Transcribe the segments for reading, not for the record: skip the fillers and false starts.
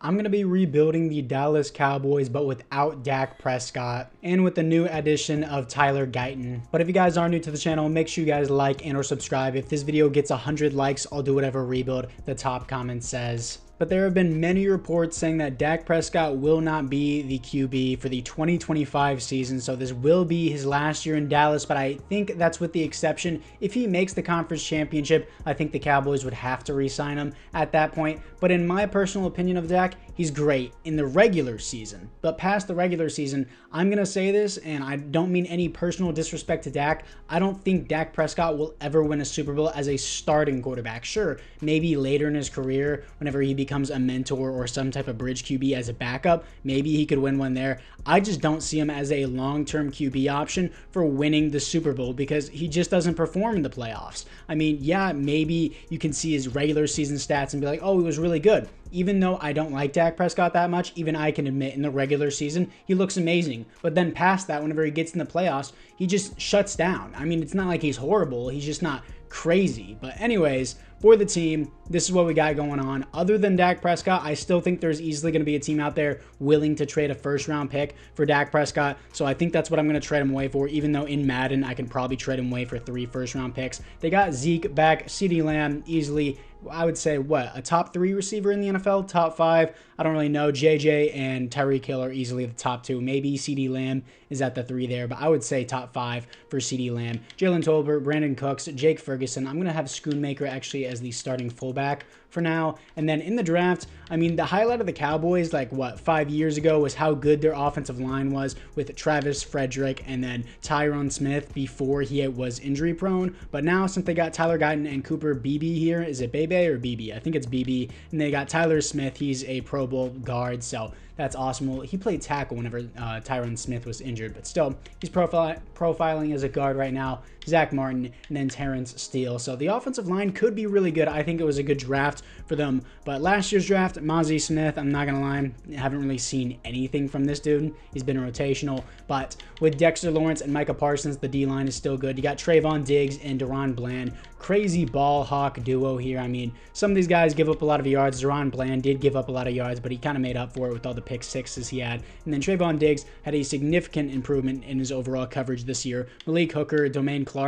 I'm going to be rebuilding the Dallas Cowboys, but without Dak Prescott and with the new addition of Tyler Guyton. But if you guys are new to the channel, make sure you guys like and or subscribe. If this video gets 100 likes, I'll do whatever rebuild the top comment says. But there have been many reports saying that Dak Prescott will not be the QB for the 2025 season. So this will be his last year in Dallas, but I think that's with the exception. If he makes the conference championship, I think the Cowboys would have to re-sign him at that point. But in my personal opinion of Dak, he's great in the regular season. But past the regular season, I'm going to say this, and I don't mean any personal disrespect to Dak. I don't think Dak Prescott will ever win a Super Bowl as a starting quarterback. Sure, maybe later in his career, whenever he becomes a mentor or some type of bridge QB as a backup, maybe he could win one there. I just don't see him as a long-term QB option for winning the Super Bowl because he just doesn't perform in the playoffs. I mean, yeah, maybe you can see his regular season stats and be like, oh, he was really good. Even though I don't like Dak Prescott that much, even I can admit in the regular season, he looks amazing. But then past that, whenever he gets in the playoffs, he just shuts down. I mean, it's not like he's horrible. He's just not crazy. But anyways, for the team, this is what we got going on. Other than Dak Prescott, I still think there's easily going to be a team out there willing to trade a first-round pick for Dak Prescott. So I think that's what I'm going to trade him away for, even though in Madden, I can probably trade him away for 3 first-round picks. They got Zeke back, CeeDee Lamb easily, I would say, what, a top 3 receiver in the NFL? Top 5? I don't really know. JJ and Tyreek Hill are easily the top 2. Maybe CeeDee Lamb is at the 3 there, but I would say top 5 for CeeDee Lamb. Jalen Tolbert, Brandon Cooks, Jake Ferguson. I'm going to have Schoonmaker actually as the starting fullback for now. And then in the draft, I mean, the highlight of the Cowboys, like what, 5 years ago was how good their offensive line was with Travis Frederick and then Tyron Smith before he was injury prone. But now since they got Tyler Guyton and Cooper Beebe here, is it Bebe or BB? I think it's BB. And they got Tyler Smith. He's a Pro Bowl guard, so that's awesome. Well, he played tackle whenever Tyron Smith was injured, but still, he's profiling as a guard right now. Zach Martin, and then Terrence Steele. So the offensive line could be really good. I think it was a good draft for them. But last year's draft, Mozzie Smith, I'm not going to lie, I haven't really seen anything from this dude. He's been rotational. But with Dexter Lawrence and Micah Parsons, the D-line is still good. You got Trayvon Diggs and Deron Bland. Crazy ball hawk duo here. I mean, some of these guys give up a lot of yards. Deron Bland did give up a lot of yards, but he kind of made up for it with all the pick sixes he had. And then Trayvon Diggs had a significant improvement in his overall coverage this year. Malik Hooker, Domain Clark,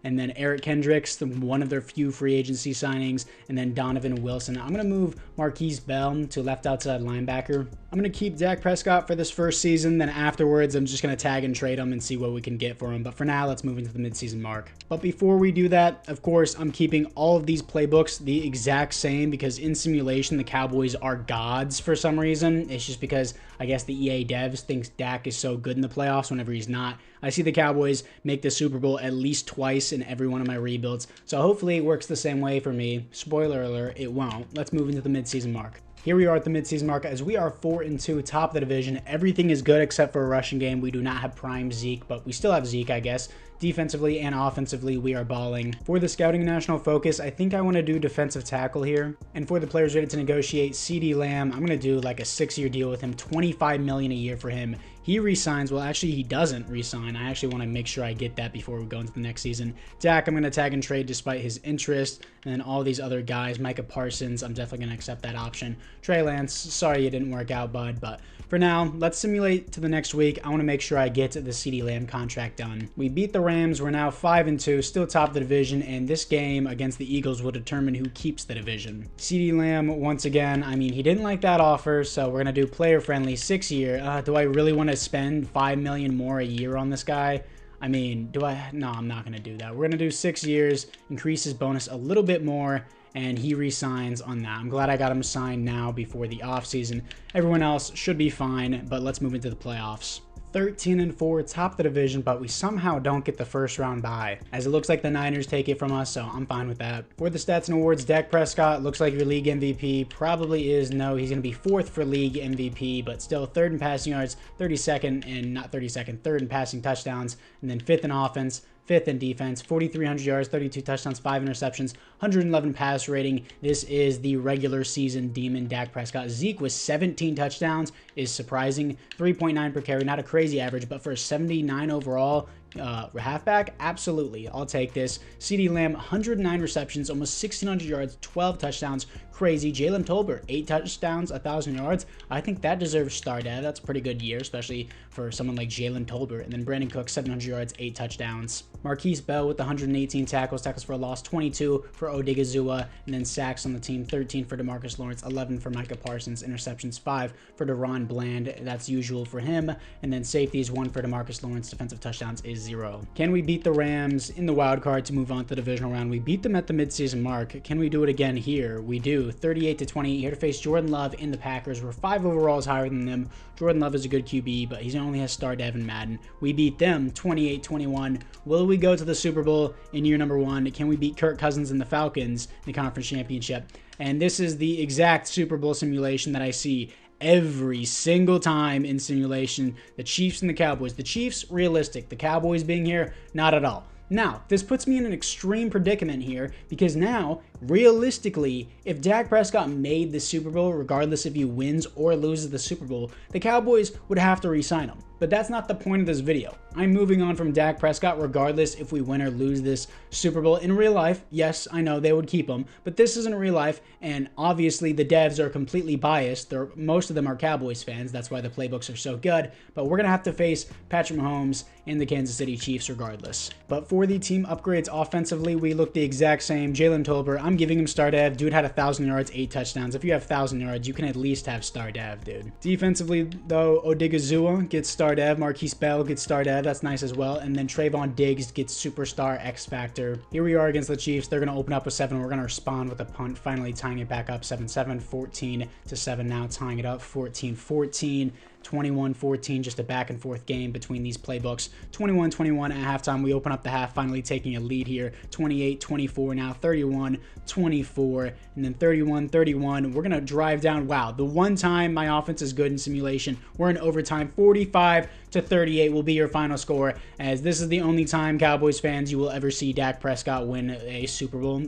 and then Eric Kendricks, one of their few free agency signings, and then Donovan Wilson. I'm going to move Marquise Bell to left outside linebacker. I'm going to keep Dak Prescott for this first season. Then afterwards, I'm just going to tag and trade him and see what we can get for him. But for now, let's move into the midseason mark. But before we do that, of course, I'm keeping all of these playbooks the exact same because in simulation, the Cowboys are gods for some reason. It's just because I guess the EA devs thinks Dak is so good in the playoffs whenever he's not. I see the Cowboys make the Super Bowl at least twice in every one of my rebuilds. So hopefully it works the same way for me. Spoiler alert, it won't. Let's move into the midseason mark. Here we are at the midseason mark as we are 4-2, top of the division. Everything is good except for a rushing game. We do not have prime Zeke, but we still have Zeke, I guess. Defensively and offensively, we are balling. For the scouting national focus, I think I want to do defensive tackle here. And for the players ready to negotiate, CeeDee Lamb, I'm going to do like a 6-year deal with him, $25 million a year for him. He resigns. Well, actually, he doesn't resign. I actually want to make sure I get that before we go into the next season. Dak, I'm going to tag and trade despite his interest. And then all these other guys, Micah Parsons, I'm definitely going to accept that option. Trey Lance, sorry it didn't work out, bud, but for now, let's simulate to the next week. I want to make sure I get the CeeDee Lamb contract done. We beat the Rams. We're now 5-2, still top of the division, and this game against the Eagles will determine who keeps the division. CeeDee Lamb, once again, I mean, he didn't like that offer, so we're going to do player-friendly 6-year. Do I really want to spend $5 million more a year on this guy? I mean, no, I'm not going to do that. We're going to do 6 years, increase his bonus a little bit more, and he resigns on that. I'm glad I got him signed now before the offseason. Everyone else should be fine, but let's move into the playoffs. 13-4, top of the division, but we somehow don't get the first round bye, as it looks like the Niners take it from us, so I'm fine with that. For the stats and awards, Dak Prescott looks like your league MVP. Probably is. No, he's going to be 4th for league MVP, but still 3rd in passing yards, 32nd, and not 32nd, 3rd in passing touchdowns, and then 5th in offense, 5th in defense, 4,300 yards, 32 touchdowns, 5 interceptions, 111 pass rating. This is the regular season demon Dak Prescott. Zeke with 17 touchdowns is surprising. 3.9 per carry, not a crazy average, but for a 79 overall, halfback? Absolutely. I'll take this. CeeDee Lamb, 109 receptions, almost 1,600 yards, 12 touchdowns. Crazy. Jalen Tolbert, 8 touchdowns, 1,000 yards. I think that deserves star dev. That's a pretty good year, especially for someone like Jalen Tolbert. And then Brandon Cooks, 700 yards, 8 touchdowns. Marquise Bell with 118 tackles for a loss, 22 for Odigizua, and then sacks on the team, 13 for DeMarcus Lawrence, 11 for Micah Parsons, interceptions 5 for Deron Bland. That's usual for him. And then safeties, 1 for DeMarcus Lawrence, defensive touchdowns is 0. Can we beat the Rams in the wild card to move on to the divisional round? We beat them at the midseason mark. Can we do it again here? We do. 38-20 here to face Jordan Love in the Packers. We're 5 overalls higher than them. Jordan Love is a good QB, but he only has star dev in Madden. We beat them 28-21. Will we go to the Super Bowl in year number 1? Can we beat Kirk Cousins and the Falcons in the conference championship? And this is the exact Super Bowl simulation that I see every single time in simulation. The Chiefs and the Cowboys. The Chiefs, realistic. The Cowboys being here, not at all. Now, this puts me in an extreme predicament here because now, realistically, if Dak Prescott made the Super Bowl, regardless if he wins or loses the Super Bowl, the Cowboys would have to re-sign him. But that's not the point of this video. I'm moving on from Dak Prescott regardless if we win or lose this Super Bowl. In real life, yes, I know they would keep him, but this isn't real life, and obviously the devs are completely biased. Most of them are Cowboys fans. That's why the playbooks are so good, but we're going to have to face Patrick Mahomes and the Kansas City Chiefs regardless. But for the team upgrades offensively, we look the exact same. Jalen Tolbert, I'm giving him star dev. Dude had 1,000 yards, 8 touchdowns. If you have 1,000 yards, you can at least have star dev, dude. Defensively, though, Odigizua gets star dev. Marquise Bell gets star dev. That's nice as well. And then Trayvon Diggs gets superstar X Factor. Here we are against the Chiefs. They're going to open up with 7. We're going to respond with a punt, finally tying it back up 7-7, 14-7 now, tying it up 14-14. 21-14, just a back and forth game between these playbooks. 21-21 at halftime. We open up the half, finally taking a lead here. 28-24 now, 31-24, and then 31-31. We're going to drive down. Wow, the one time my offense is good in simulation, we're in overtime. 45-38 will be your final score, as this is the only time, Cowboys fans, you will ever see Dak Prescott win a Super Bowl.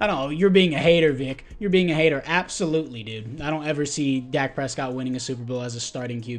I don't know, you're being a hater, Vic. You're being a hater. Absolutely, dude. I don't ever see Dak Prescott winning a Super Bowl as a starting QB.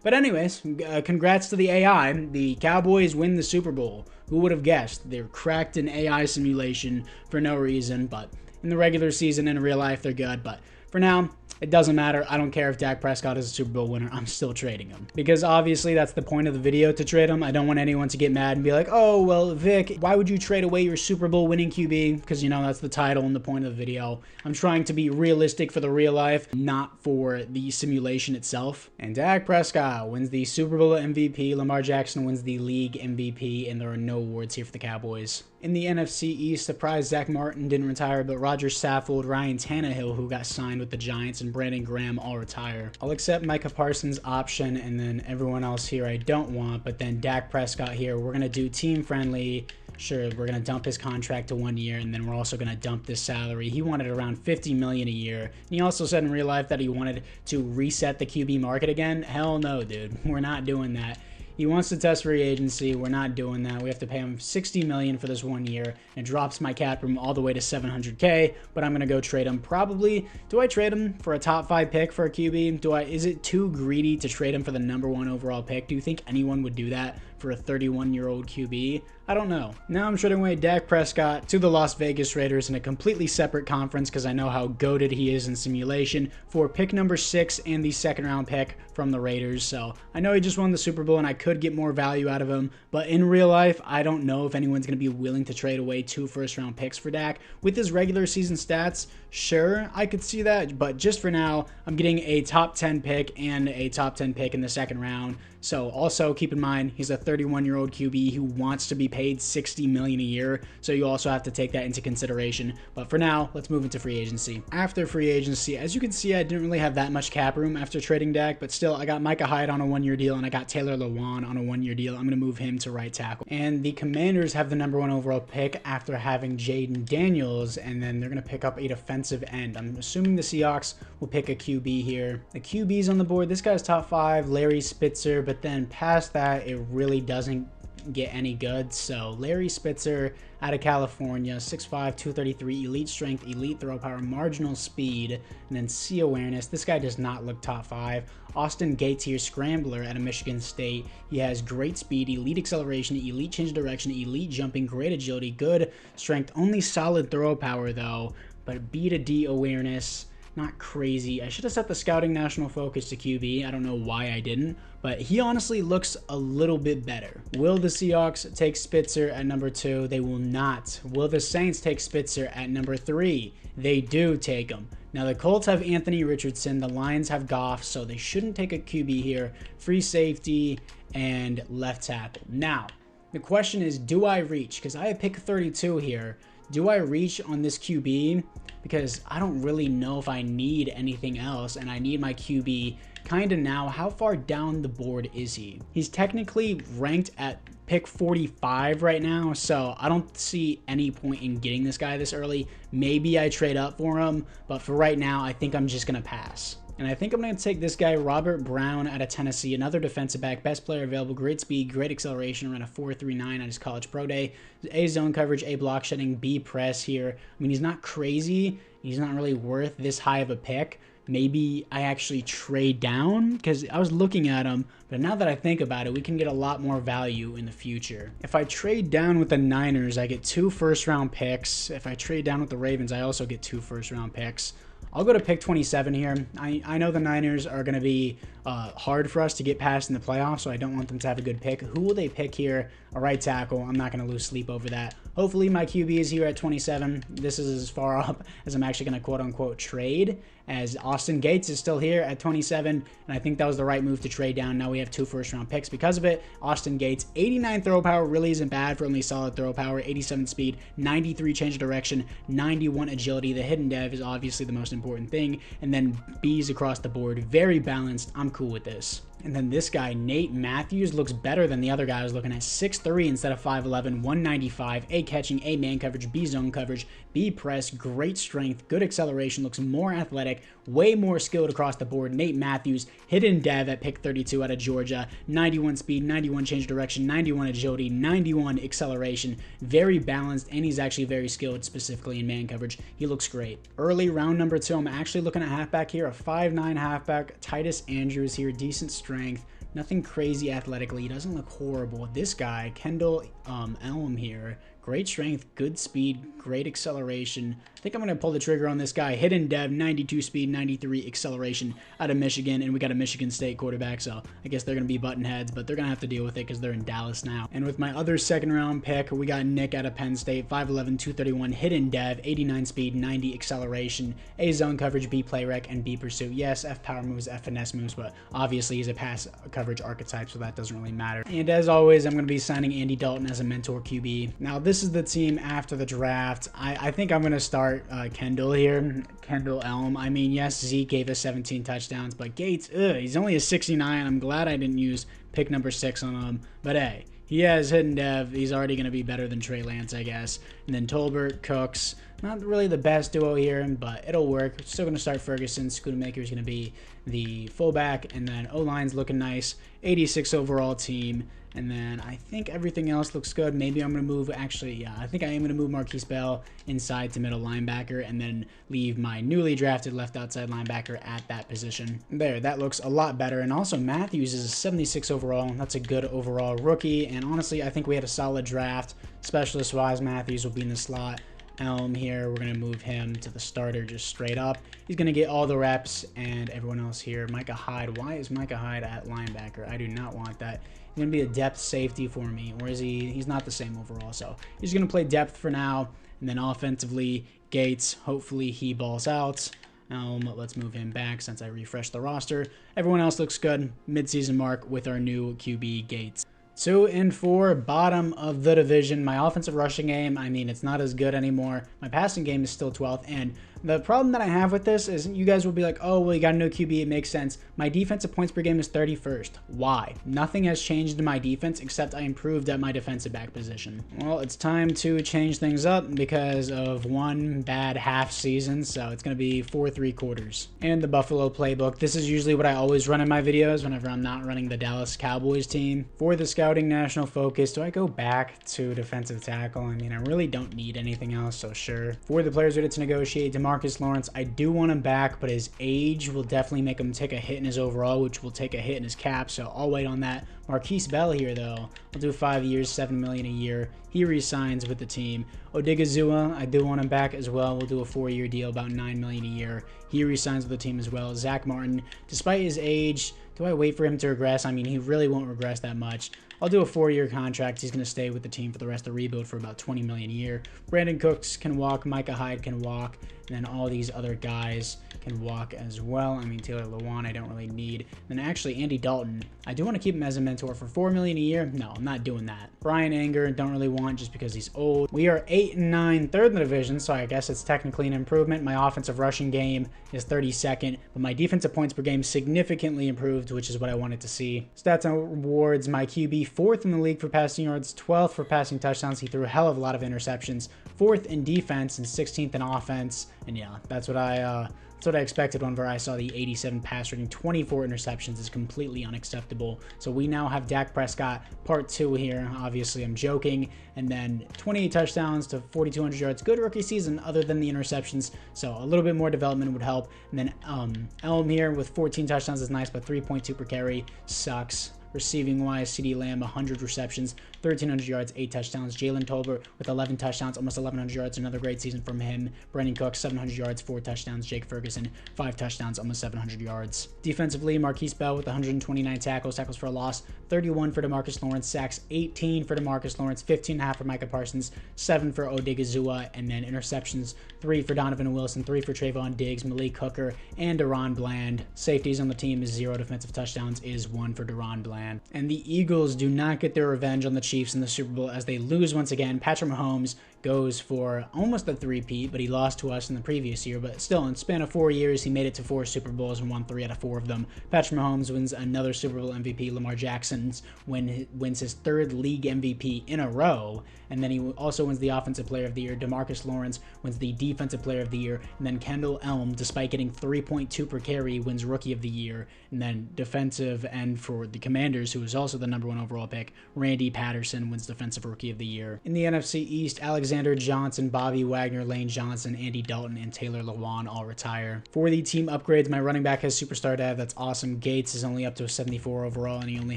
But anyways, congrats to the AI. The Cowboys win the Super Bowl. Who would have guessed? They're cracked in AI simulation for no reason, but in the regular season, in real life, they're good. But for now, it doesn't matter. I don't care if Dak Prescott is a Super Bowl winner. I'm still trading him. Because obviously that's the point of the video, to trade him. I don't want anyone to get mad and be like, oh, well, Vic, why would you trade away your Super Bowl winning QB? Because, you know, that's the title and the point of the video. I'm trying to be realistic for the real life, not for the simulation itself. And Dak Prescott wins the Super Bowl MVP. Lamar Jackson wins the league MVP. And there are no awards here for the Cowboys. In the NFC East, surprised Zach Martin didn't retire, but Roger Saffold, Ryan Tannehill, who got signed with the Giants, and Brandon Graham all retire. I'll accept Micah Parsons' option, and then everyone else here I don't want, but then Dak Prescott here, we're going to do team-friendly. Sure, we're going to dump his contract to 1 year, and then we're also going to dump this salary. He wanted around $50 million a year. And he also said in real life that he wanted to reset the QB market again. Hell no, dude. We're not doing that. He wants to test free agency. We're not doing that. We have to pay him $60 million for this 1 year. It drops my cap room all the way to $700K, but I'm going to go trade him. Probably, do I trade him for a top 5 pick for a QB? Is it too greedy to trade him for the #1 overall pick? Do you think anyone would do that for a 31-year-old QB? I don't know. Now I'm trading away Dak Prescott to the Las Vegas Raiders in a completely separate conference because I know how goated he is in simulation for pick number 6 and the 2nd round pick from the Raiders. So I know he just won the Super Bowl and I could get more value out of him, but in real life, I don't know if anyone's going to be willing to trade away 2 first-round picks for Dak. With his regular season stats, sure, I could see that, but just for now, I'm getting a top 10 pick and a top 10 pick in the 2nd round. So also keep in mind, he's a 31-year-old QB who wants to be paid $60 million a year. So you also have to take that into consideration. But for now, let's move into free agency. After free agency, as you can see, I didn't really have that much cap room after trading Dak, but still, I got Micah Hyde on a 1-year deal and I got Taylor Lewan on a 1-year deal. I'm going to move him to right tackle. And the Commanders have the #1 overall pick after having Jaden Daniels, and then they're going to pick up a defensive end. I'm assuming the Seahawks will pick a QB here. The QB's on the board. This guy's top 5, Larry Spitzer. But then past that, it really doesn't get any good. So Larry Spitzer out of California, 6'5", 233, elite strength, elite throw power, marginal speed, and then C awareness. This guy does not look top 5. Austin Gates here, scrambler out of Michigan State. He has great speed, elite acceleration, elite change of direction, elite jumping, great agility, good strength, only solid throw power though, but B to D awareness. Not crazy. I should have set the scouting national focus to QB. I don't know why I didn't, but he honestly looks a little bit better. Will the Seahawks take Spitzer at number 2? They will not. Will the Saints take Spitzer at number 3? They do take him. Now the Colts have Anthony Richardson, the Lions have Goff, so they shouldn't take a QB here. Free safety and left tackle. Now, the question is, do I reach? Because I have pick 32 here. Do I reach on this QB? Because I don't really know if I need anything else, and I need my QB kind of now. How far down the board is he? He's technically ranked at pick 45 right now, so I don't see any point in getting this guy this early. Maybe I trade up for him, but for right now, I think I'm just going to pass. And I think I'm going to take this guy, Robert Brown out of Tennessee, another defensive back, best player available, great speed, great acceleration, ran a 4.39 at his college pro day. A zone coverage, A block shedding, B press here. I mean, he's not crazy. He's not really worth this high of a pick. Maybe I actually trade down because I was looking at him, but now that I think about it, we can get a lot more value in the future. If I trade down with the Niners, I get 2 first-round picks. If I trade down with the Ravens, I also get 2 first-round picks. I'll go to pick 27 here. I know the Niners are going to be hard for us to get past in the playoffs, so I don't want them to have a good pick. Who will they pick here? A right tackle. I'm not going to lose sleep over that. Hopefully my QB is here at 27. This is as far up as I'm actually going to quote-unquote trade, as Austin Gates is still here at 27, and I think that was the right move to trade down. Now we have 2 first-round picks because of it. Austin Gates, 89 throw power, really isn't bad for only solid throw power, 87 speed, 93 change of direction, 91 agility. The hidden dev is obviously the most important thing, and then B's across the board. Very balanced. I'm cool with this. And then this guy, Nate Matthews, looks better than the other guy I was looking at. 6'3" instead of 5'11", 195, A catching, A man coverage, B zone coverage, B press, great strength, good acceleration, looks more athletic, way more skilled across the board. Nate Matthews, hidden dev at pick 32 out of Georgia, 91 speed, 91 change direction, 91 agility, 91 acceleration, very balanced, and he's actually very skilled, specifically in man coverage. He looks great. Early round number 2, I'm actually looking at halfback here, a 5'9" halfback, Titus Andrews here, decent strength, nothing crazy athletically. He doesn't look horrible. This guy, Kendall Elm here, great strength, good speed, great acceleration. I think I'm going to pull the trigger on this guy. Hidden dev, 92 speed, 93 acceleration out of Michigan, and we got a Michigan State quarterback, so I guess they're going to be button heads, but they're going to have to deal with it because they're in Dallas now. And with my other second-round pick, we got Nick out of Penn State, 5'11", 231, hidden dev, 89 speed, 90 acceleration, A zone coverage, B play rec, and B pursuit. Yes, F power moves, F finesse moves, but obviously he's a pass coverage archetype, so that doesn't really matter. And as always, I'm going to be signing Andy Dalton as a mentor QB. Now, this is the team after the draft. I think I'm going to start Kendall here, Kendall Elm. I mean, yes, Zeke gave us 17 touchdowns, but Gates, he's only a 69. I'm glad I didn't use pick number 6 on him, but hey, he has hidden dev. He's already going to be better than Trey Lance, I guess. And then Tolbert, Cooks, not really the best duo here, but it'll work. Still going to start Ferguson. Schoonamaker is going to be the fullback, and then O-line's looking nice. 86 overall team. And then I think everything else looks good. Maybe I'm going to move, actually, yeah, I think I am going to move Marquise Bell inside to middle linebacker and then leave my newly drafted left outside linebacker at that position. There, that looks a lot better. And also Matthews is a 76 overall. That's a good overall rookie. And honestly, I think we had a solid draft. Specialist-wise, Matthews will be in the slot. Elm here, we're going to move him to the starter just straight up. He's going to get all the reps, and everyone else here. Micah Hyde. Why is Micah Hyde at linebacker? I do not want that. He's going to be a depth safety for me, or is he? He's not the same overall, so he's going to play depth for now. And then offensively, Gates, hopefully he balls out. Let's move him back since I refreshed the roster. Everyone else looks good. Midseason mark with our new QB Gates. 2 and 4, bottom of the division. My offensive rushing game, I mean, it's not as good anymore. My passing game is still 12th, and the problem that I have with this is you guys will be like, oh, well, you got a new QB, it makes sense. My defensive points per game is 31st. Why? Nothing has changed in my defense except I improved at my defensive back position. Well, it's time to change things up because of one bad half season, so it's going to be 4 3/4. And the Buffalo playbook. This is usually what I always run in my videos whenever I'm not running the Dallas Cowboys team. For the scout scouting national focus. Do I go back to defensive tackle? I mean, I really don't need anything else, so sure. For the players ready to negotiate, DeMarcus Lawrence, I do want him back, but his age will definitely make him take a hit in his overall, which will take a hit in his cap, so I'll wait on that. Marquise Bell here, though. I'll do 5 years, $7 million a year. He re-signs with the team. Odigizua, I do want him back as well. We'll do a 4-year deal, about $9 million a year. He re-signs with the team as well. Zach Martin, despite his age, do I wait for him to regress? I mean, he really won't regress that much. I'll do a 4-year contract. He's going to stay with the team for the rest of the rebuild for about $20 million a year. Brandon Cooks can walk. Micah Hyde can walk. And then all these other guys can walk as well. I mean, Taylor Lewan, I don't really need. And then actually, Andy Dalton, I do want to keep him as a mentor for $4 million a year. No, I'm not doing that. Brian Anger, don't really want just because he's old. We are 8-9, third in the division, so I guess it's technically an improvement. My offensive rushing game is 32nd, but my defensive points per game significantly improved, which is what I wanted to see. Stats and awards, my QB, 4th in the league for passing yards, 12th for passing touchdowns. He threw a hell of a lot of interceptions. 4th in defense and 16th in offense. And yeah, that's what I expected whenever I saw the 87 pass rating. 24 interceptions is completely unacceptable. So we now have Dak Prescott part 2 here. Obviously, I'm joking. And then 28 touchdowns to 4,200 yards. Good rookie season other than the interceptions. So a little bit more development would help. And then Elm here with 14 touchdowns is nice, but 3.2 per carry sucks. Receiving wise, CeeDee Lamb, 100 receptions, 1,300 yards, 8 touchdowns. Jalen Tolbert with 11 touchdowns, almost 1,100 yards, another great season from him. Brandon Cooks, 700 yards, 4 touchdowns. Jake Ferguson, 5 touchdowns, almost 700 yards. Defensively, Marquise Bell with 129 tackles for a loss, 31 for DeMarcus Lawrence, sacks 18 for DeMarcus Lawrence, 15.5 for Micah Parsons, 7 for Odigizua, and then interceptions, 3 for Donovan Wilson, 3 for Trayvon Diggs, Malik Hooker, and Deron Bland. Safeties on the team is 0 defensive touchdowns, is 1 for Deron Bland. And the Eagles do not get their revenge on the Chiefs in the Super Bowl as they lose once again. Patrick Mahomes goes for almost a three-peat, but he lost to us in the previous year. But still, in the span of 4 years, he made it to 4 Super Bowls and won 3 out of 4 of them. Patrick Mahomes wins another Super Bowl MVP. Lamar Jackson wins his 3rd league MVP in a row. And then he also wins the Offensive Player of the Year. DeMarcus Lawrence wins the Defensive Player of the Year. And then Kendall Elm, despite getting 3.2 per carry, wins Rookie of the Year. And then defensive end for the Commanders, who was also the #1 overall pick, Randy Patterson wins Defensive Rookie of the Year. In the NFC East, Alexander Johnson, Bobby Wagner, Lane Johnson, Andy Dalton, and Taylor Lewan all retire. For the team upgrades, my running back has Superstar Dev. That's awesome. Gates is only up to a 74 overall, and he only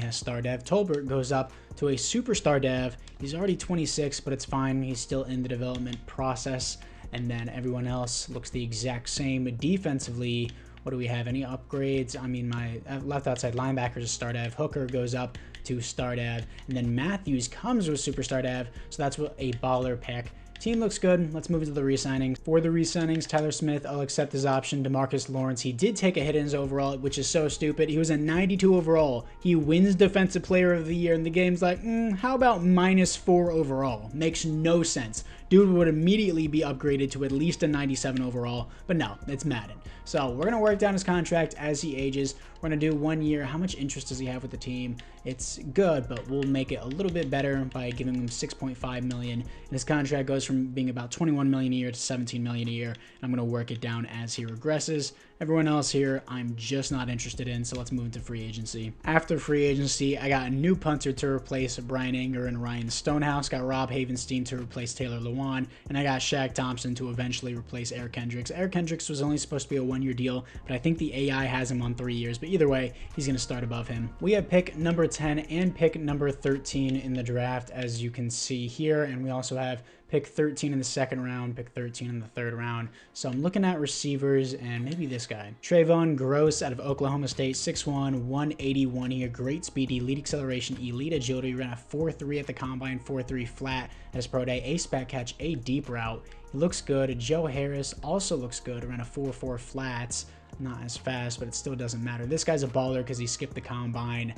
has Star Dev. Tolbert goes up to a Superstar Dev. He's already 26, but it's fine. He's still in the development process. And then everyone else looks the exact same. Defensively, what do we have? Any upgrades? I mean, my left outside linebacker is Star Dev. Hooker goes up to Star Dev. And then Matthews comes with Superstar Dev. So that's what a baller pick. Team looks good. Let's move into the re-signings. For the re-signings, Tyler Smith, I'll accept his option. DeMarcus Lawrence, he did take a hit in his overall, which is so stupid. He was a 92 overall. He wins Defensive Player of the Year, and the game's like, how about -4 overall? Makes no sense. Dude would immediately be upgraded to at least a 97 overall, but no, it's Madden. So we're going to work down his contract as he ages. We're going to do 1 year. How much interest does he have with the team? It's good, but we'll make it a little bit better by giving him $6.5 million. And his contract goes from being about $21 million a year to $17 million a year. And I'm going to work it down as he regresses. Everyone else here, I'm just not interested in, so let's move into free agency. After free agency, I got a new punter to replace Brian Anger and Ryan Stonehouse, got Rob Havenstein to replace Taylor Lewan, and I got Shaq Thompson to eventually replace Eric Kendricks. Eric Kendricks was only supposed to be a 1-year deal, but I think the AI has him on 3 years, but either way, he's going to start above him. We have pick number 10 and pick number 13 in the draft, as you can see here, and we also have pick 13 in the 2nd round, pick 13 in the 3rd round. So I'm looking at receivers and maybe this guy. Trayvon Gross out of Oklahoma State, 6'1", 181 here. Great speed, elite acceleration, elite agility. Ran a 4.3 at the combine, 4.3 flat at his pro day. A spat catch, a deep route. He looks good. Joe Harris also looks good. Ran a 4.4 flats. Not as fast, but it still doesn't matter. This guy's a baller because he skipped the combine.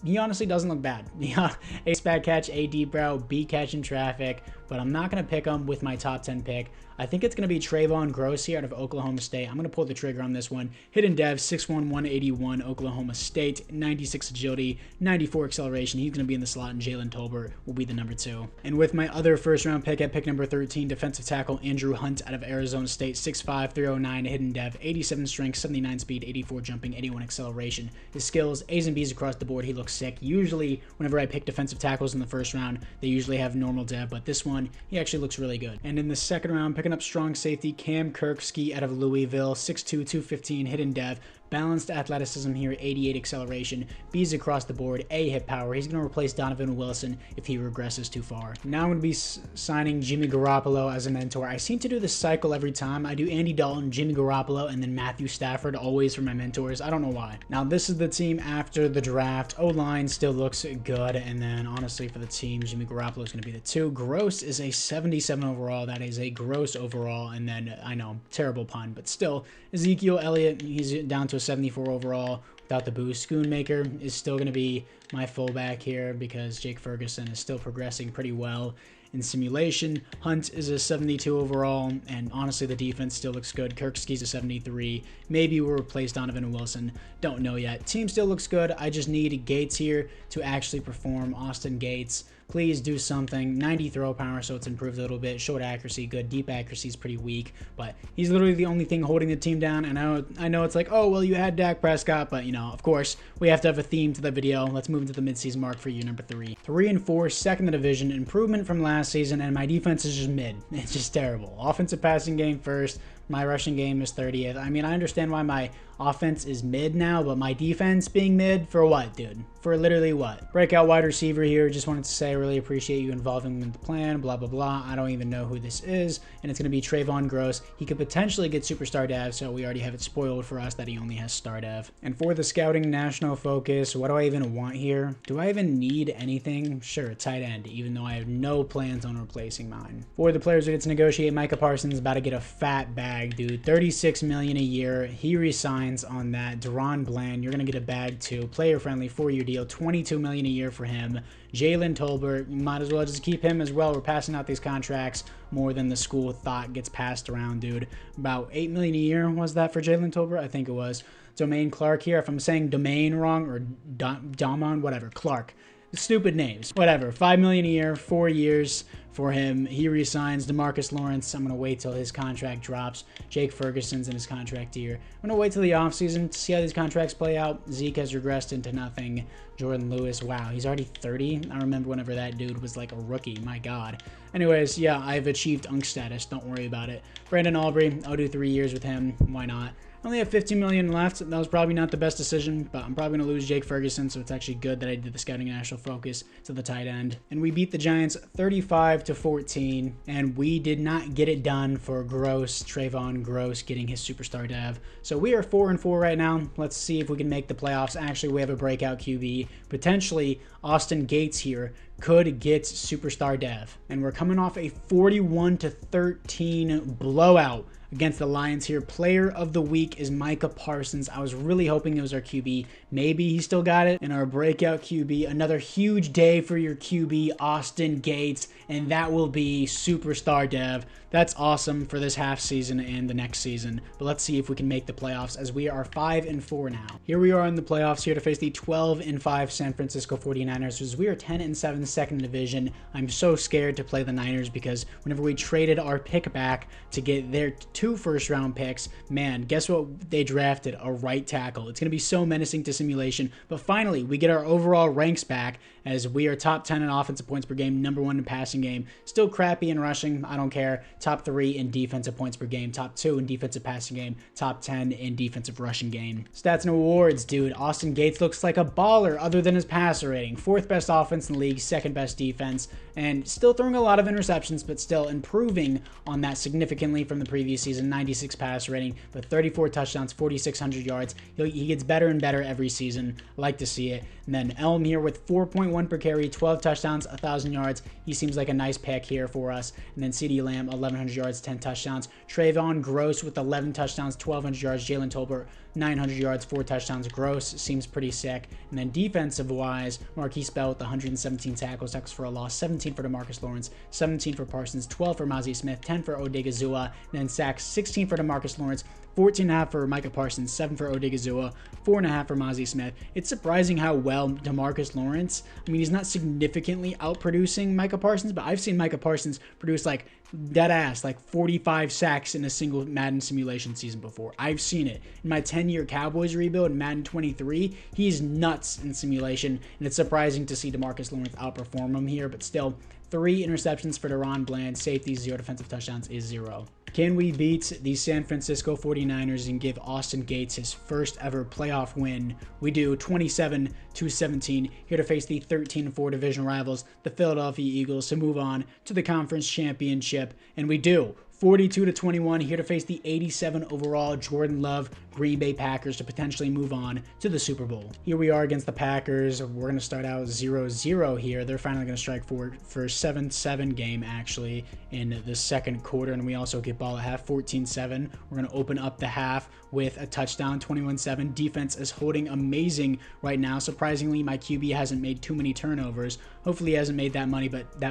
He honestly doesn't look bad. Yeah, A spat catch, A deep route, B catch in traffic, but I'm not going to pick him with my top 10 pick. I think it's going to be Trayvon Gross here out of Oklahoma State. I'm going to pull the trigger on this one. Hidden Dev, 6'1", 181, Oklahoma State, 96 agility, 94 acceleration. He's going to be in the slot, and Jalen Tolbert will be the number 2. And with my other 1st round pick at pick number 13, defensive tackle Andrew Hunt out of Arizona State, 6'5", 309, Hidden Dev, 87 strength, 79 speed, 84 jumping, 81 acceleration. His skills, A's and B's across the board, he looks sick. Usually, whenever I pick defensive tackles in the first round, they usually have normal dev, but this one, he actually looks really good. And in the second round, picking up strong safety Cam Kirksey out of Louisville, 6'2", 215, hidden dev. Balanced athleticism here, 88 acceleration, B's across the board, A hit power. He's going to replace Donovan Wilson if he regresses too far. Now I'm going to be signing Jimmy Garoppolo as a mentor. I seem to do this cycle every time. I do Andy Dalton, Jimmy Garoppolo, and then Matthew Stafford always for my mentors. I don't know why. Now this is the team after the draft. O-line still looks good, and then honestly for the team, Jimmy Garoppolo is going to be the 2. Gross is a 77 overall. That is a gross overall, and then I know, terrible pun, but still, Ezekiel Elliott, he's down to a 74 overall without the boost. Schoonmaker is still going to be my fullback here because Jake Ferguson is still progressing pretty well in simulation. Hunt is a 72 overall, and honestly the defense still looks good. Kirksey's a 73. Maybe we'll replace Donovan Wilson. Don't know yet. Team still looks good. I just need Gates here to actually perform. Austin Gates, please do something. 90 throw power, so it's improved a little bit. Short accuracy, good. Deep accuracy is pretty weak, but he's literally the only thing holding the team down. And I know it's like, oh, well, you had Dak Prescott, but, you know, of course, we have to have a theme to the video. Let's move into the midseason mark for year number 3. 3 and 4, second in the division. Improvement from last season, and my defense is just mid. It's just terrible. Offensive passing game first. My rushing game is 30th. I mean, I understand why my offense is mid now, but my defense being mid for what, dude? For literally what? Breakout wide receiver here. Just wanted to say I really appreciate you involving me in the plan, blah, blah, blah. I don't even know who this is, and it's going to be Trayvon Gross. He could potentially get superstar dev, so we already have it spoiled for us that he only has star dev. And for the scouting national focus, what do I even want here? Do I even need anything? Sure, tight end, even though I have no plans on replacing mine. For the players who get to negotiate, Micah Parsons about to get a fat bag, dude. $36 million a year. He resigns on that. Deron Bland, you're going to get a bag too. Player friendly, 4-year deal, $22 million a year for him. Jalen Tolbert, you might as well just keep him as well. We're passing out these contracts more than the school thought gets passed around, dude. About $8 million a year was that for Jalen Tolbert? I think it was. Domain Clark here. If I'm saying domain wrong or Domon, whatever, Clark. Stupid names. Whatever. $5 million a year, 4 years for him. He resigns. DeMarcus Lawrence, I'm going to wait till his contract drops. Jake Ferguson's in his contract year. I'm going to wait till the offseason to see how these contracts play out. Zeke has regressed into nothing. Jordan Lewis, wow, he's already 30. I remember whenever that dude was like a rookie. My God. Anyways, yeah, I've achieved UNC status. Don't worry about it. Brandon Aubrey, I'll do 3 years with him. Why not? I only have 15 million left. That was probably not the best decision, but I'm probably going to lose Jake Ferguson, so it's actually good that I did the scouting national focus to the tight end. And we beat the Giants 35-14, and we did not get it done for Gross, Trayvon Gross getting his superstar dev. So we are 4-4 right now. Let's see if we can make the playoffs. Actually, we have a breakout QB. Potentially, Austin Gates here could get superstar dev. And we're coming off a 41-13 blowout against the Lions here. Player of the week is Micah Parsons. I was really hoping it was our QB. Maybe he still got it. And our breakout QB, another huge day for your QB, Austin Gates, and that will be superstar dev. That's awesome for this half season and the next season. But let's see if we can make the playoffs, as we are 5-4 now. Here we are in the playoffs here to face the 12-5 San Francisco 49ers, as we are 10-7 second division. I'm so scared to play the Niners because whenever we traded our pick back to get their 2 first-round picks, man, guess what they drafted? A right tackle. It's going to be so menacing to simulation. But finally, we get our overall ranks back, as we are top 10 in offensive points per game, number 1 in passing game. Still crappy in rushing. I don't care. Top 3 in defensive points per game. Top 2 in defensive passing game. Top 10 in defensive rushing game. Stats and awards, dude. Austin Gates looks like a baller other than his passer rating. 4th best offense in the league. 2nd best defense. And still throwing a lot of interceptions, but still improving on that significantly from the previous season. 96 passer rating, but 34 touchdowns, 4,600 yards. He gets better and better every season. I like to see it. And then Elm here with 4.1 per carry, 12 touchdowns, 1,000 yards. He seems like a nice pick here for us. And then CeeDee Lamb, 1,100 yards, 10 touchdowns. Trayvon Gross with 11 touchdowns, 1,200 yards. Jalen Tolbert, 900 yards, 4 touchdowns. Gross seems pretty sick. And then defensive-wise, Marquise Bell with 117 tackles for a loss, 17 for DeMarcus Lawrence, 17 for Parsons, 12 for Mazi Smith, 10 for Odigizua, and then sacks, 16 for DeMarcus Lawrence, 14.5 for Micah Parsons, 7 for Odigizua, 4.5 for Mazi Smith. It's surprising how well DeMarcus Lawrence, I mean, he's not significantly outproducing Micah Parsons, but I've seen Micah Parsons produce like dead ass, like 45 sacks in a single Madden simulation season before. I've seen it. In my 10-year Cowboys rebuild in Madden 23, he's nuts in simulation, and it's surprising to see DeMarcus Lawrence outperform him here, but still, 3 interceptions for Deron Bland, safety, 0 defensive touchdowns is 0. Can we beat the San Francisco 49ers and give Austin Gates his first ever playoff win? We do. 27-17, here to face the 13-4 division rivals, the Philadelphia Eagles, to move on to the conference championship, and we do. 42-21, here to face the 87 overall Jordan Love Green Bay Packers to potentially move on to the Super Bowl. Here we are against the Packers. We're going to start out 0-0 here. They're finally going to strike forward for a 7-7 game, actually, in the second quarter, and we also get ball at half, 14-7. We're going to open up the half with a touchdown, 21-7. Defense is holding amazing right now. Surprisingly, my QB hasn't made too many turnovers. Hopefully he hasn't made that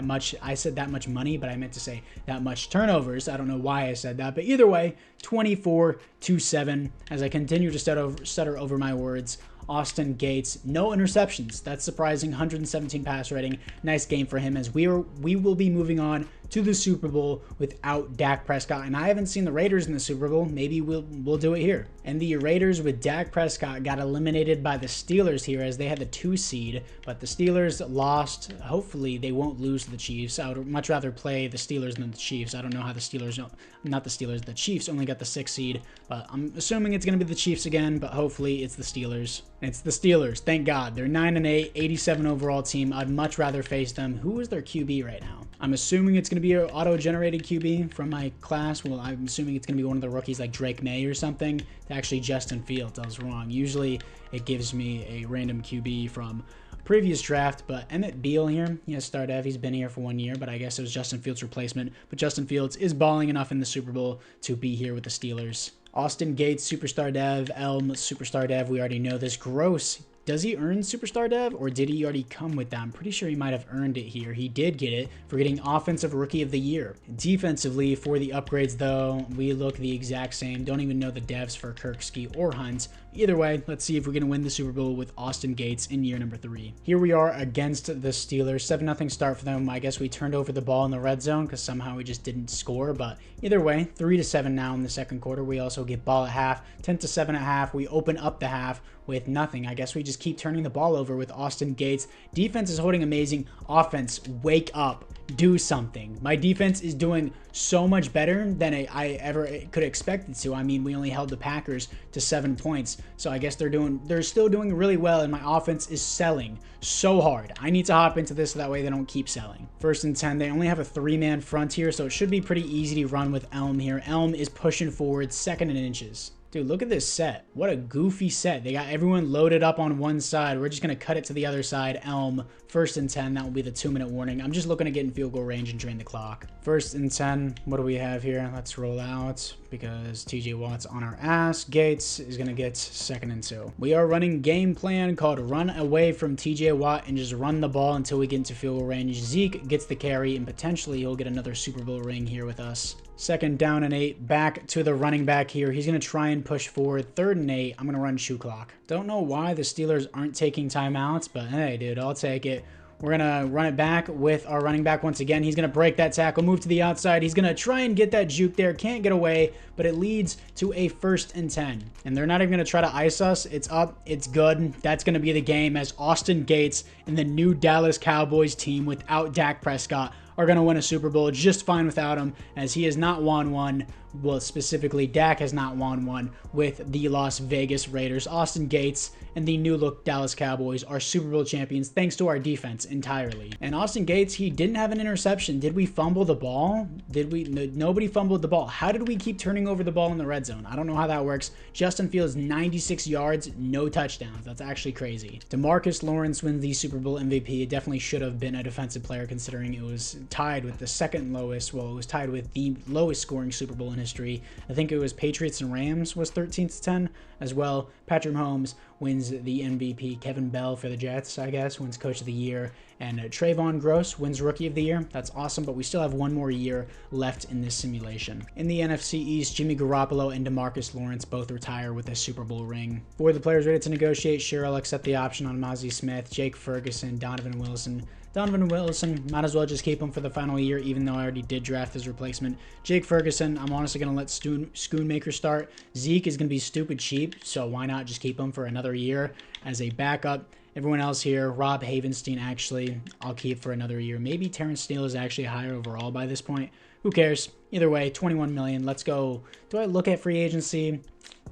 much. I said that much money, but I meant to say that much turnovers. I don't know why I said that, but either way, 24-7. As I continue to stutter over my words, Austin Gates, no interceptions. That's surprising. 117 pass rating. Nice game for him, as we will be moving on to the Super Bowl without Dak Prescott. And I haven't seen the Raiders in the Super Bowl. Maybe we'll do it here. And the Raiders with Dak Prescott got eliminated by the Steelers here, as they had the 2 seed, but the Steelers lost. Hopefully they won't lose to the Chiefs. I would much rather play the Steelers than the Chiefs. I don't know how the the Chiefs only got the 6th seed, but I'm assuming it's going to be the Chiefs again, but hopefully it's the Steelers. It's the Steelers, thank God. They're 9-8, 87 overall team. I'd much rather face them. Who is their QB right now? I'm assuming it's going to be an auto-generated QB from my class. Well, I'm assuming it's going to be one of the rookies like Drake May or something. It's actually Justin Fields. I was wrong. Usually it gives me a random QB from previous draft, but Emmett Beal here, he has star dev. He's been here for 1 year, but I guess it was Justin Fields' replacement. But Justin Fields is balling enough in the Super Bowl to be here with the Steelers. Austin Gates, superstar dev. Elm, superstar dev. We already know this. Gross. Does he earn superstar dev, or did he already come with that? I'm pretty sure he might have earned it here. He did get it for getting offensive rookie of the year. Defensively, for the upgrades though, we look the exact same. Don't even know the devs for Kirksey or Hunt. Either way, let's see if we're going to win the Super Bowl with Austin Gates in year number 3. Here we are against the Steelers. 7-0 start for them. I guess we turned over the ball in the red zone because somehow we just didn't score. But either way, 3-7 now in the second quarter. We also get ball at half. 10-7 at half. We open up the half with nothing. I guess we just keep turning the ball over with Austin Gates. Defense is holding amazing. Offense, wake up. Do something. My defense is doing so much better than I ever could expect it to. I mean, we only held the Packers to 7 points, so I guess they're still doing really well, and my offense is selling so hard. I need to hop into this so that way they don't keep selling. 1st and 10. They only have a 3-man front here, so it should be pretty easy to run with Elm here. Elm is pushing forward, 2nd and inches. Dude, look at this set. What a goofy set. They got everyone loaded up on one side. We're just going to cut it to the other side. Elm, 1st and 10. That will be the 2-minute warning. I'm just looking to get in field goal range and drain the clock. 1st and 10. What do we have here? Let's roll out because TJ Watt's on our ass. Gates is going to get 2nd and 2. We are running game plan called run away from TJ Watt and just run the ball until we get into field goal range. Zeke gets the carry, and potentially he'll get another Super Bowl ring here with us. 2nd down and 8. Back to the running back here. He's going to try and push forward. 3rd and 8. I'm going to run shoe clock. Don't know why the Steelers aren't taking timeouts, but hey, dude, I'll take it. We're going to run it back with our running back once again. He's going to break that tackle, move to the outside. He's going to try and get that juke there. Can't get away, but it leads to a 1st and 10. And they're not even going to try to ice us. It's up. It's good. That's going to be the game, as Austin Gates and the new Dallas Cowboys team without Dak Prescott are going to win a Super Bowl just fine without him, as he has not won one. Well, specifically, Dak has not won one with the Las Vegas Raiders. Austin Gates and the new-look Dallas Cowboys are Super Bowl champions thanks to our defense entirely. And Austin Gates, he didn't have an interception. Did we fumble the ball? Did we? No, nobody fumbled the ball. How did we keep turning over the ball in the red zone? I don't know how that works. Justin Fields, 96 yards, no touchdowns. That's actually crazy. DeMarcus Lawrence wins the Super Bowl MVP. It definitely should have been a defensive player, considering it was tied with the second lowest. Well, it was tied with the lowest scoring Super Bowl in history. I think it was Patriots and Rams was 13-10 as well. Patrick Mahomes wins the MVP. Kevin Bell for the Jets, I guess, wins Coach of the Year. And Trayvon Gross wins Rookie of the Year. That's awesome, but we still have one more year left in this simulation. In the NFC East, Jimmy Garoppolo and DeMarcus Lawrence both retire with a Super Bowl ring. For the players ready to negotiate, sure, I'll accept the option on Mozzie Smith, Jake Ferguson, Donovan Wilson, Donovan Wilson, might as well just keep him for the final year, even though I already did draft his replacement. Jake Ferguson, I'm honestly going to let Schoonmaker start. Zeke is going to be stupid cheap, so why not just keep him for another year as a backup? Everyone else here, Rob Havenstein, actually, I'll keep for another year. Maybe Terrence Steele is actually higher overall by this point. Who cares? Either way, 21 million. Let's go. Do I look at free agency?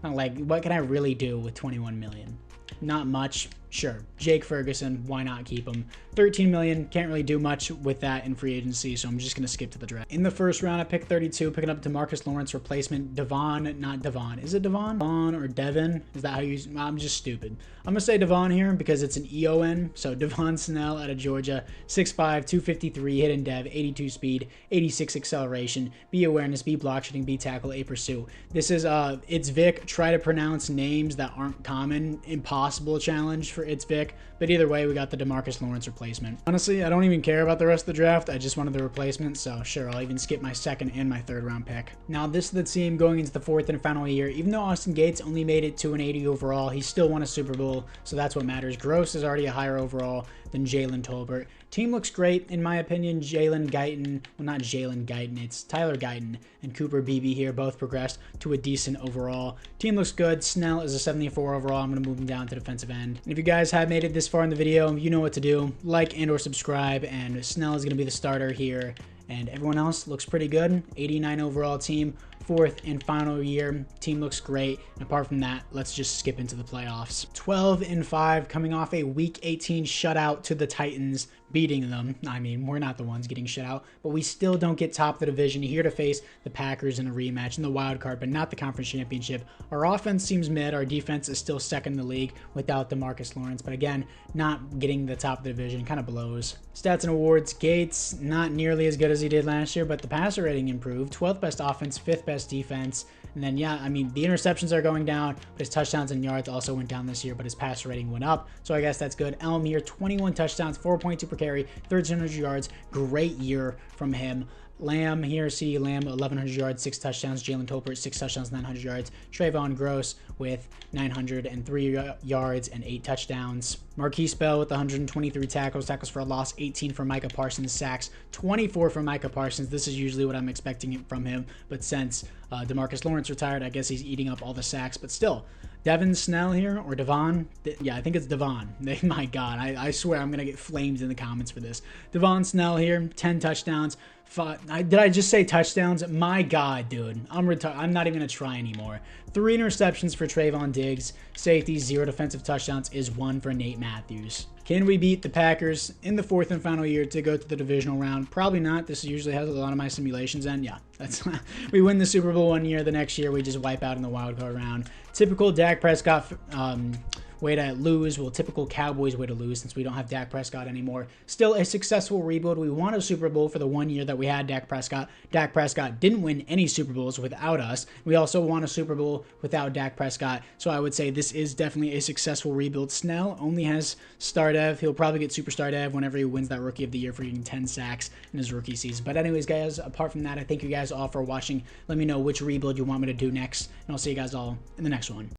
Like, what can I really do with 21 million? Not much. Sure. Jake Ferguson, why not keep him? 13 million, can't really do much with that in free agency, so I'm just going to skip to the draft. In the first round, I picked 32, picking up DeMarcus Lawrence replacement. Not Devon. Is it Devon? Devon or Devin? Is that how you use? I'm just stupid. I'm going to say Devon here because it's an EON. So Devon Snell out of Georgia, 6'5", 253, hidden dev, 82 speed, 86 acceleration, B awareness, B block shooting, B tackle, A pursue. This is, it's Vic. Try to pronounce names that aren't common. Impossible challenge for It's Vic, but either way, we got the DeMarcus Lawrence replacement. Honestly, I don't even care about the rest of the draft. I just wanted the replacement, so sure, I'll even skip my second and my third round pick. Now, this is the team going into the fourth and final year. Even though Austin Gates only made it to an 80 overall, he still won a Super Bowl, so that's what matters. Gross is already a higher overall than Jalen Tolbert. Team looks great, in my opinion. Jalen Guyton, well, not Jalen Guyton, it's Tyler Guyton and Cooper Beebe here, both progressed to a decent overall. Team looks good. Snell is a 74 overall. I'm going to move him down to defensive end. And if you guys have made it this far in the video, you know what to do. Like and or subscribe, and Snell is going to be the starter here. And everyone else looks pretty good. 89 overall team. Fourth and final year. Team looks great. And apart from that, let's just skip into the playoffs. 12-5, coming off a Week 18 shutout to the Titans, beating them. I mean, we're not the ones getting shut out, but we still don't get top of the division. Here to face the Packers in a rematch in the wild card, but not the conference championship. Our offense seems mid. Our defense is still second in the league without DeMarcus Lawrence, but again, not getting the top of the division kind of blows. Stats and awards. Gates, not nearly as good as he did last year, but the passer rating improved. 12th best offense, 5th best defense. And then, yeah, I mean, the interceptions are going down, but his touchdowns and yards also went down this year, but his passer rating went up. So I guess that's good. Elm here, 21 touchdowns, 4.2 per carry, 1,300 yards. Great year from him. Lamb here, CeeDee Lamb, 1,100 yards, 6 touchdowns. Jalen Tolbert, 6 touchdowns, 900 yards. Trayvon Gross with 903 yards and 8 touchdowns. Marquise Bell with 123 tackles for a loss, 18 for Micah Parsons, sacks, 24 for Micah Parsons. This is usually what I'm expecting from him, but since DeMarcus Lawrence retired, I guess he's eating up all the sacks, but still. Devin Snell here, or Devon? Yeah, I think it's Devon. My God, I swear I'm going to get flamed in the comments for this. Devon Snell here, 10 touchdowns. Did I just say touchdowns? My God, dude. I'm not even going to try anymore. 3 interceptions for Trayvon Diggs. Safety, 0 defensive touchdowns is 1 for Nate Matthews. Can we beat the Packers in the fourth and final year to go to the divisional round? Probably not. This usually has a lot of my simulations in. Yeah, that's we win the Super Bowl one year. The next year, we just wipe out in the wild card round. Typical Dak Prescott way to lose. Well, typical Cowboys way to lose since we don't have Dak Prescott anymore. Still a successful rebuild. We won a Super Bowl for the 1 year that we had Dak Prescott. Dak Prescott didn't win any Super Bowls without us. We also won a Super Bowl without Dak Prescott. So I would say this is definitely a successful rebuild. Snell only has star dev. He'll probably get superstar dev whenever he wins that Rookie of the Year for getting 10 sacks in his rookie season. But anyways, guys, apart from that, I thank you guys all for watching. Let me know which rebuild you want me to do next, and I'll see you guys all in the next one.